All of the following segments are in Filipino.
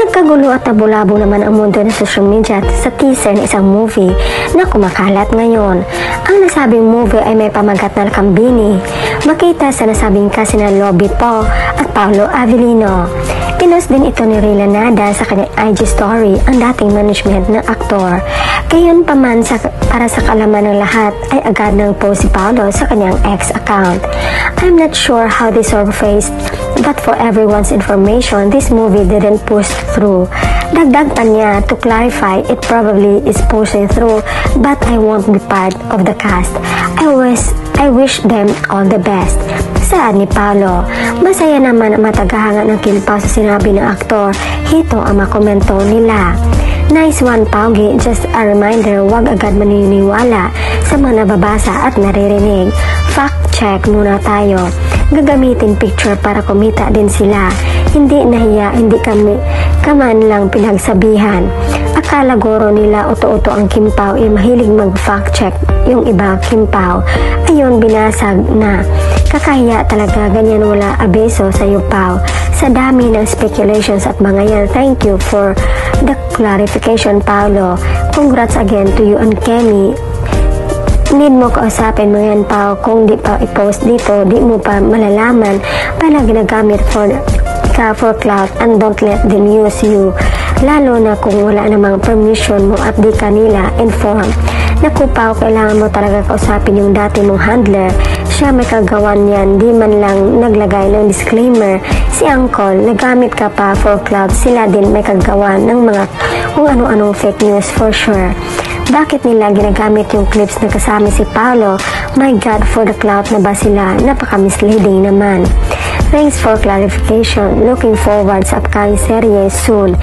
Nagkagulo at nabulabo naman ang mundo ng social media sa teaser ng isang movie na kumakalat ngayon. Ang nasabing movie ay may pamagat na Lakambini. Makita sa nasabing cast na Lobby Po at Paolo Avellino. Pinost din ito ni Rila Nada sa kanyang IG story ang dating management ng aktor. Gayon pa man para sa kalaman ng lahat ay agad nang post si Paolo sa kanyang ex account. I'm not sure how this surfaced, but for everyone's information, this movie didn't push through. Dagdag pa niya, to clarify, it probably is pushing through, but I won't be part of the cast. I wish them all the best. Saan ni Paolo? Masaya naman ang matagahanga ng Kimpaw sa sinabi ng aktor. Ito ang makomento nila. Nice one, Paugi. Just a reminder, huwag agad maniniwala sa mga nababasa at naririnig. Fact check muna tayo. Gagamitin picture para kumita din sila. Hindi nahiya, hindi kaman lang pinagsabihan. Akala guro nila uto-uto ang Kimpaw ay mahilig mag-fact check yung iba Kimpaw. Ayun, binasag na. Kakahiya talaga, ganyan, wala abeso sa iyo, Pao. Sa dami ng speculations at mga yan, thank you for the clarification, Paolo. Congrats again to you and Kemi. Need mo kausapin mo yan, Pao. Kung di pa i-post dito, di mo pa malalaman pala ginagamit for clout, and don't let them use you. Lalo na kung wala namang permission mo at di kanila inform. Naku, Pao, kailangan mo talaga kausapin yung dati mong handler. Siya may kagawan yan, di man lang naglagay ng disclaimer. Si Uncle, nagamit ka pa for clout, sila din may kagawan ng mga kung ano-anong fake news for sure. Bakit nila ginagamit yung clips na kasama si Paolo? My God, for the clout na ba sila? Napaka-misleading naman. Thanks for clarification. Looking forward sa upcoming serye soon.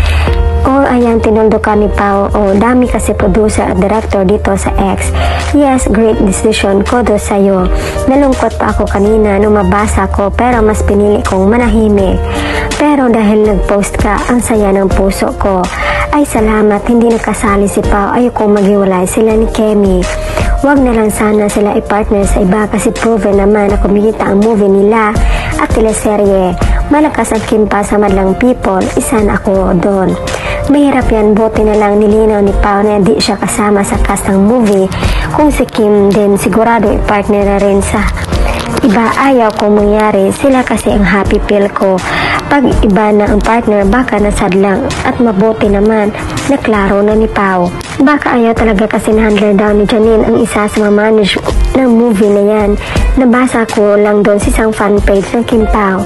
O ayan, tinuldo ka ni Pao. O dami kasi producer at director dito sa X. Yes, great decision. Kudos sa'yo. Nalungkot pa ako kanina nung mabasa ko, pero mas pinili kong manahimik. Pero dahil nag-post ka, ang saya ng puso ko. Ay salamat, hindi nakasali si Pao. Ayoko maghiwalay sila ni Kemi. Wag na lang sana sila i-partner sa iba kasi proven naman na kumikita ang movie nila at teleserye. Malakas ang Kimpaw sa madlang people, isa na ako doon. Mahirap yan, buti na lang nilinaw ni Pao na di siya kasama sa cast ng movie. Kung si Kim din, sigurado i-partner na rin sa iba. Ayaw kong mangyari, sila kasi ang happy pill ko. Pag iba na ang partner, baka nasadlang at mabuti naman na klaro na ni Pao. Baka ayaw talaga kasi na-handler daw ni Janine ang isa sa mga manage ng movie na yan. Nabasa ko lang doon sa isang fanpage ng Kimpaw.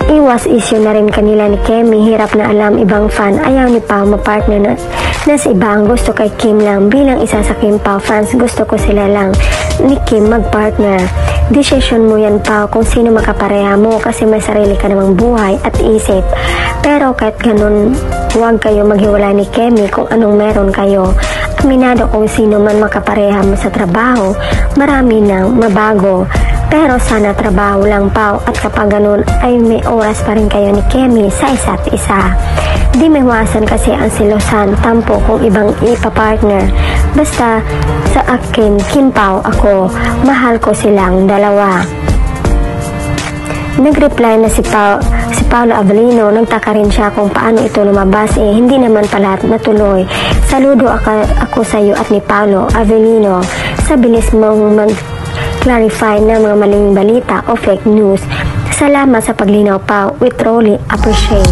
Iwas issue na rin kanila ni Kemi. Hirap na alam ibang fan. Ayaw ni Pao mapartner na sa iba. Ang gusto kay Kim lang. Bilang isa sa Kimpaw fans, gusto ko sila lang ni Kim magpartner. Decision mo yan, Pao, kung sino makapareha mo kasi may sarili ka namang buhay at isip. Pero kahit ganun, huwag kayo maghiwalay ni Kemi kung anong meron kayo. Aminado kung sino man makapareha mo sa trabaho. Marami nang mabago. Pero sana trabaho lang, Pao, at kapag ganun ay may oras pa rin kayo ni Kemi sa isa't isa. Di maiwasan kasi ang silosan, tampo kung ibang ipapartner. Basta sa akin, Kimpaw ako, mahal ko silang dalawa. Nag-reply na si Paolo Avellino. Nagtaka rin siya kung paano ito lumabas, hindi naman pala natuloy. Saludo ako sa iyo at ni Paolo Avellino sa bilis mong clarify ng mga maling balita o fake news. Salamat sa paglinaw, Pao. We truly appreciate.